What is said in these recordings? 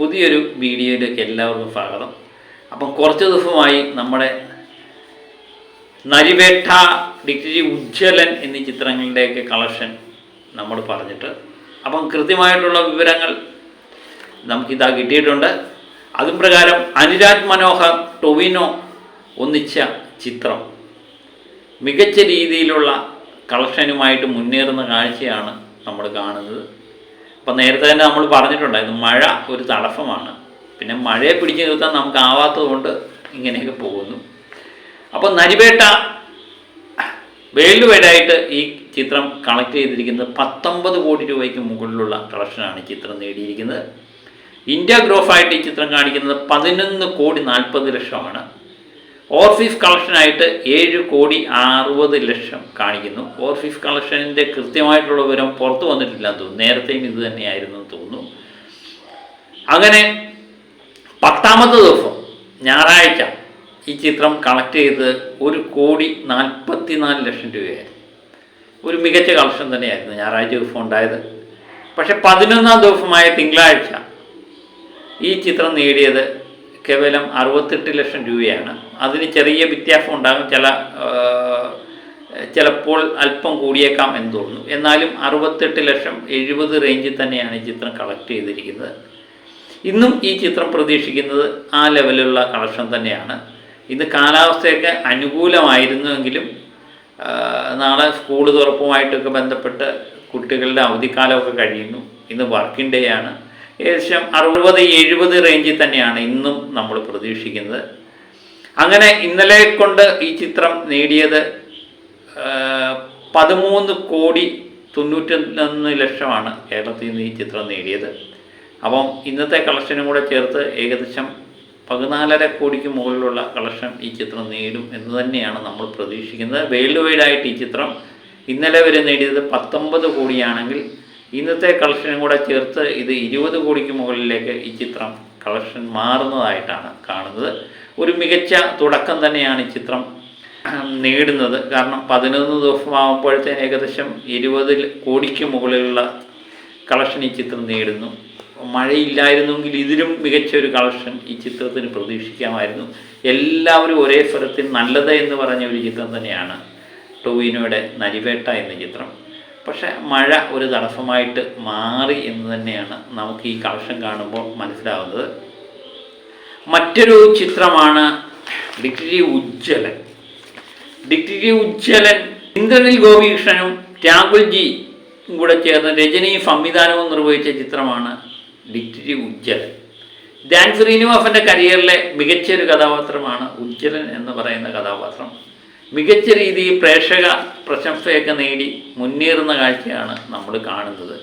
പുതിയൊരു വീഡിയോയിലേക്ക് എല്ലാവർക്കും സ്വാഗതം. അപ്പം കുറച്ച് ദിവസമായി നമ്മുടെ നരിവേട്ട, ഡിഗ്രി ഉജ്ജ്വലൻ എന്നീ ചിത്രങ്ങളുടെയൊക്കെ കളക്ഷൻ നമ്മൾ പറഞ്ഞിട്ട്, അപ്പം കൃത്യമായിട്ടുള്ള വിവരങ്ങൾ നമുക്കിതാ കിട്ടിയിട്ടുണ്ട്. അതും പ്രകാരം അനുരാഗ് മനോഹർ, ടൊവിനോ ഒന്നിച്ച ചിത്രം മികച്ച രീതിയിലുള്ള കളക്ഷനുമായിട്ട് മുന്നേറുന്ന കാഴ്ചയാണ് നമ്മൾ കാണുന്നത്. അപ്പം നേരത്തെ തന്നെ നമ്മൾ പറഞ്ഞിട്ടുണ്ടായിരുന്നു, മഴ ഒരു തടസ്സമാണ്. പിന്നെ മഴയെ പിടിച്ചു നിർത്താൻ നമുക്ക് ആവാത്തത് കൊണ്ട് ഇങ്ങനെയൊക്കെ പോകുന്നു. അപ്പോൾ നരിവേട്ട വേൾഡ് വൈഡായിട്ട് ഈ ചിത്രം കളക്ട് ചെയ്തിരിക്കുന്നത് 19 കോടി രൂപയ്ക്ക് മുകളിലുള്ള കളക്ഷനാണ് ഈ ചിത്രം നേടിയിരിക്കുന്നത്. ഇന്ത്യ ഗ്രോഫായിട്ട് ഈ ചിത്രം കാണിക്കുന്നത് 11 കോടി 40 ലക്ഷമാണ്. ഓവർസീസ് കളക്ഷനായിട്ട് 7 കോടി 60 ലക്ഷം കാണിക്കുന്നു. ഓവർസീസ് കളക്ഷനിൻ്റെ കൃത്യമായിട്ടുള്ള വിവരം പുറത്തു വന്നിട്ടില്ലെന്ന് തോന്നുന്നു. നേരത്തെയും ഇത് തന്നെയായിരുന്നു എന്ന് തോന്നുന്നു. അങ്ങനെ 10ാമത്തെ ദിവസം ഞായറാഴ്ച ഈ ചിത്രം കളക്ട് ചെയ്ത് 1 കോടി 44 ലക്ഷം രൂപയായിരുന്നു. ഒരു മികച്ച കളക്ഷൻ തന്നെയായിരുന്നു ഞായറാഴ്ച ദിവസം ഉണ്ടായത്. പക്ഷെ 11ാം ദിവസമായ തിങ്കളാഴ്ച ഈ ചിത്രം നേടിയത് കേവലം 68 ലക്ഷം രൂപയാണ്. അതിന് ചെറിയ വ്യത്യാസം ഉണ്ടാകും, ചിലപ്പോൾ അല്പം കൂടിയേക്കാം എന്ന് തോന്നുന്നു. എന്നാലും 68 ലക്ഷം 70 റേഞ്ചിൽ തന്നെയാണ് ഈ ചിത്രം കളക്ട് ചെയ്തിരിക്കുന്നത്. ഇന്നും ഈ ചിത്രം പ്രതീക്ഷിക്കുന്നത് ആ ലെവലിലുള്ള കളക്ഷൻ തന്നെയാണ്. ഇന്ന് കാലാവസ്ഥയൊക്കെ അനുകൂലമായിരുന്നുവെങ്കിലും നാളെ സ്കൂൾ തുറപ്പുമായിട്ടൊക്കെ ബന്ധപ്പെട്ട് കുട്ടികളുടെ അവധിക്കാലമൊക്കെ കഴിയുന്നു. ഇന്ന് വർക്കിംഗ് ഡേ ആണ്. ഏകദേശം 60-70 റേഞ്ചിൽ തന്നെയാണ് ഇന്നും നമ്മൾ പ്രതീക്ഷിക്കുന്നത്. അങ്ങനെ ഇന്നലെ കൊണ്ട് ഈ ചിത്രം നേടിയത് 13 കോടി 91 ലക്ഷമാണ് കേരളത്തിൽ നിന്ന് ഈ ചിത്രം നേടിയത്. അപ്പം ഇന്നത്തെ കളക്ഷനും കൂടെ ചേർത്ത് ഏകദേശം 14.5 കോടിക്ക് മുകളിലുള്ള കളക്ഷൻ ഈ ചിത്രം നേടും എന്ന് തന്നെയാണ് നമ്മൾ പ്രതീക്ഷിക്കുന്നത്. വേൾഡ് വൈഡായിട്ട് ഈ ചിത്രം ഇന്നലെ വരെ നേടിയത് 19 കോടിയാണെങ്കിൽ ഇന്നത്തെ കളക്ഷനും കൂടെ ചേർത്ത് ഇത് 20 കോടിക്ക് മുകളിലേക്ക് ഈ ചിത്രം കളക്ഷൻ മാറുന്നതായിട്ടാണ് കാണുന്നത്. ഒരു മികച്ച തുടക്കം തന്നെയാണ് ഈ ചിത്രം നേടുന്നത്. കാരണം 11 ദിവസമാകുമ്പോഴത്തേന് ഏകദേശം 20 കോടിക്ക് മുകളിലുള്ള കളക്ഷൻ ഈ ചിത്രം നേടുന്നു. മഴയില്ലായിരുന്നെങ്കിൽ ഇതിലും മികച്ച ഒരു കളക്ഷൻ ഈ ചിത്രത്തിന് പ്രതീക്ഷിക്കാമായിരുന്നു. എല്ലാവരും ഒരേ സ്വരത്തിൽ നല്ലത് എന്ന് പറഞ്ഞ ഒരു ചിത്രം തന്നെയാണ് ടൊവിനോയുടെ നരിവേട്ട എന്ന ചിത്രം. പക്ഷേ മഴ ഒരു തടസ്സമായിട്ട് മാറി എന്ന് തന്നെയാണ് നമുക്ക് ഈ കളക്ഷൻ കാണുമ്പോൾ മനസ്സിലാവുന്നത്. മറ്റൊരു ചിത്രമാണ് ഡിഗ്രി ഉജ്ജ്വലൻ. ഡിഗ്രി ഉജ്ജ്വലൻ ഇന്ദ്രനിൽ ഗോപികൃഷ്ണനും രാഹുൽജി കൂടെ ചേർന്ന് രചനയും സംവിധാനവും നിർവഹിച്ച ചിത്രമാണ് ഡിഗ്രി ഉജ്ജ്വലൻ. ധ്യാൻ ശ്രീനിവാസൻ്റെ കരിയറിലെ മികച്ചൊരു കഥാപാത്രമാണ് ഉജ്ജ്വലൻ എന്ന് പറയുന്ന കഥാപാത്രം. മികച്ച രീതിയിൽ പ്രേക്ഷക പ്രശംസയൊക്കെ നേടി മുന്നേറുന്ന കാഴ്ചയാണ് നമ്മൾ കാണുന്നത്.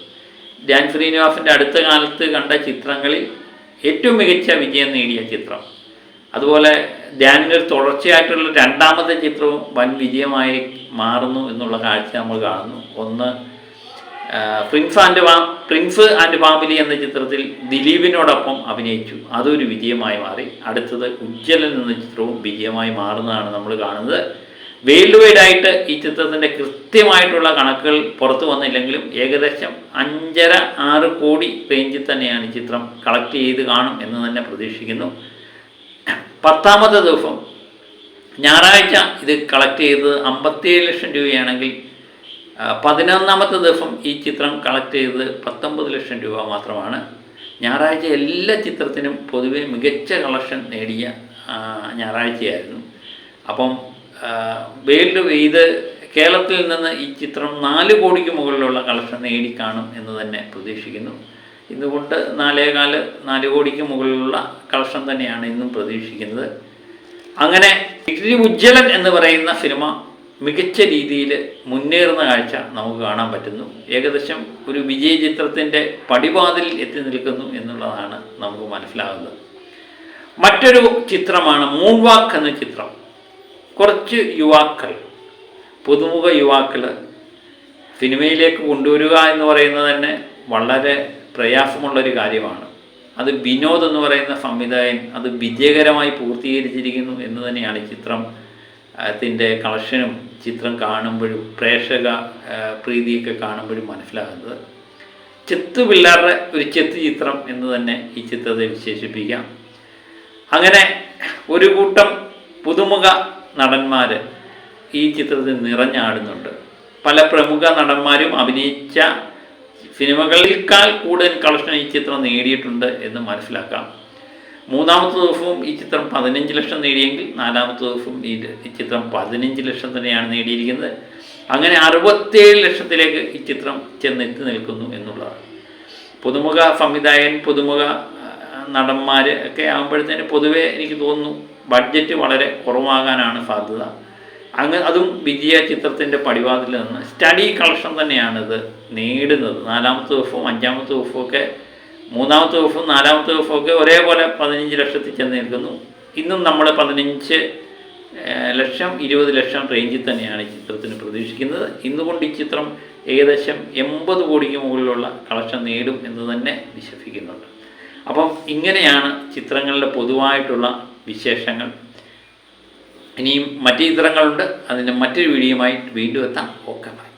ധ്യാൻ ശ്രീനിവാസൻ്റെ അടുത്ത കാലത്ത് കണ്ട ചിത്രങ്ങളിൽ ഏറ്റവും മികച്ച വിജയം നേടിയ ചിത്രം. അതുപോലെ ധ്യാനിൻ്റെ തുടർച്ചയായിട്ടുള്ള 2ാമത്തെ ചിത്രവും വൻ വിജയമായി മാറുന്നു എന്നുള്ള കാഴ്ച നമ്മൾ കാണുന്നു. ഒന്ന് പ്രിൻസ് ആൻഡ് ഫാമിലി എന്ന ചിത്രത്തിൽ ദിലീപിനോടൊപ്പം അഭിനയിച്ചു, അതൊരു വിജയമായി മാറി. അടുത്തത് ഉജ്ജ്വലൻ എന്ന ചിത്രവും വിജയമായി മാറുന്നതാണ് നമ്മൾ കാണുന്നത്. വേൾഡ് വൈഡായിട്ട് ഈ ചിത്രത്തിൻ്റെ കൃത്യമായിട്ടുള്ള കണക്കുകൾ പുറത്തു വന്നില്ലെങ്കിലും ഏകദേശം 5.5-6 കോടി റേഞ്ചിൽ തന്നെയാണ് ഈ ചിത്രം കളക്ട് ചെയ്ത് കാണും എന്ന് തന്നെ പ്രതീക്ഷിക്കുന്നു. 10ാമത്തെ ദിവസം ഞായറാഴ്ച ഇത് കളക്ട് ചെയ്തത് 57 ലക്ഷം രൂപയാണെങ്കിൽ 11ാമത്തെ ദിവസം ഈ ചിത്രം കളക്ട് ചെയ്തത് 19 ലക്ഷം രൂപ മാത്രമാണ്. ഞായറാഴ്ച എല്ലാ ചിത്രത്തിനും പൊതുവെ മികച്ച കളക്ഷൻ നേടിയ ഞായറാഴ്ചയായിരുന്നു. അപ്പം ഇത് കേരളത്തിൽ നിന്ന് ഈ ചിത്രം 4 കോടിക്ക് മുകളിലുള്ള കളക്ഷൻ നേടിക്കാണും എന്ന് തന്നെ പ്രതീക്ഷിക്കുന്നു. ഇന്നുകൊണ്ട് 4 കോടിക്ക് മുകളിലുള്ള കളക്ഷൻ തന്നെയാണ് ഇന്നും പ്രതീക്ഷിക്കുന്നത്. അങ്ങനെ ഡിഗ്രി ഉജ്ജ്വലൻ എന്ന് പറയുന്ന സിനിമ മികച്ച രീതിയിൽ മുന്നേറുന്ന കാഴ്ച നമുക്ക് കാണാൻ പറ്റുന്നു. ഏകദേശം ഒരു വിജയ ചിത്രത്തിൻ്റെ പടിവാതിലിൽ എത്തി നിൽക്കുന്നു എന്നുള്ളതാണ് നമുക്ക് മനസ്സിലാകുന്നത്. മറ്റൊരു ചിത്രമാണ് മൂൺ വാക്ക് എന്ന ചിത്രം. കുറച്ച് യുവാക്കൾ, പുതുമുഖ യുവാക്കൾ സിനിമയിലേക്ക് കൊണ്ടുവരിക എന്ന് പറയുന്നത് തന്നെ വളരെ പ്രയാസമുള്ളൊരു കാര്യമാണ്. അത് വിനോദ് എന്ന് പറയുന്ന സംവിധായകൻ അത് വിജയകരമായി പൂർത്തീകരിച്ചിരിക്കുന്നു എന്ന് തന്നെയാണ് ഈ ചിത്രത്തിൻ്റെ കളക്ഷനും ചിത്രം കാണുമ്പോഴും പ്രേക്ഷക പ്രീതിയൊക്കെ കാണുമ്പോഴും മനസ്സിലാകുന്നത്. ചെത്തു പിള്ളേരുടെ ഒരു ചെത്ത് ചിത്രം എന്ന് തന്നെ ഈ ചിത്രത്തെ വിശേഷിപ്പിക്കാം. അങ്ങനെ ഒരു കൂട്ടം പുതുമുഖ നടന്മാർ ഈ ചിത്രത്തിൽ നിറഞ്ഞാടുന്നുണ്ട്. പല പ്രമുഖ നടന്മാരും അഭിനയിച്ച സിനിമകളിൽക്കാൾ കൂടുതൽ കളക്ഷൻ ഈ ചിത്രം നേടിയിട്ടുണ്ട് എന്ന് മനസ്സിലാക്കാം. മൂന്നാമത്തെ ദിവസവും ഈ ചിത്രം 15 ലക്ഷം നേടിയെങ്കിൽ നാലാമത്തെ ദിവസവും ഈ ചിത്രം 15 ലക്ഷം തന്നെയാണ് നേടിയിരിക്കുന്നത്. അങ്ങനെ 67 ലക്ഷത്തിലേക്ക് ഈ ചിത്രം ചെന്നെത്തി നിൽക്കുന്നു എന്നുള്ളതാണ്. പുതുമുഖ സംവിധായകൻ, പുതുമുഖ നടന്മാർ ഒക്കെ ആകുമ്പോഴത്തേന് പൊതുവേ എനിക്ക് തോന്നുന്നു ബഡ്ജറ്റ് വളരെ കുറവാകാനാണ് സാധ്യത. അതും വിജയ ചിത്രത്തിൻ്റെ പടിവാതിൽ നിന്ന് സ്റ്റഡി കളക്ഷൻ തന്നെയാണിത് നേടുന്നത്. നാലാമത്തെ ദിവസവും അഞ്ചാമത്തെ ദിവസമൊക്കെ, മൂന്നാമത്തെ ദിവസവും നാലാമത്തെ ദിവസമൊക്കെ ഒരേപോലെ 15 ലക്ഷത്തിൽ ചെന്ന് നിൽക്കുന്നു. ഇന്നും നമ്മൾ 15 ലക്ഷം 20 ലക്ഷം റേഞ്ചിൽ തന്നെയാണ് ഈ ചിത്രത്തിന് പ്രതീക്ഷിക്കുന്നത്. ഇന്നുകൊണ്ട് ഈ ചിത്രം ഏകദേശം 80 കോടിക്ക് മുകളിലുള്ള കളക്ഷൻ നേടും എന്ന് തന്നെ വിശ്വസിക്കുന്നുണ്ട്. അപ്പം ഇങ്ങനെയാണ് ചിത്രങ്ങളുടെ പൊതുവായിട്ടുള്ള വിശേഷങ്ങൾ. ഇനിയും മറ്റ് ചിത്രങ്ങളുണ്ട്. അതിൻ്റെ മറ്റൊരു വീഡിയോയുമായി വീണ്ടും എത്താം. Okay, by.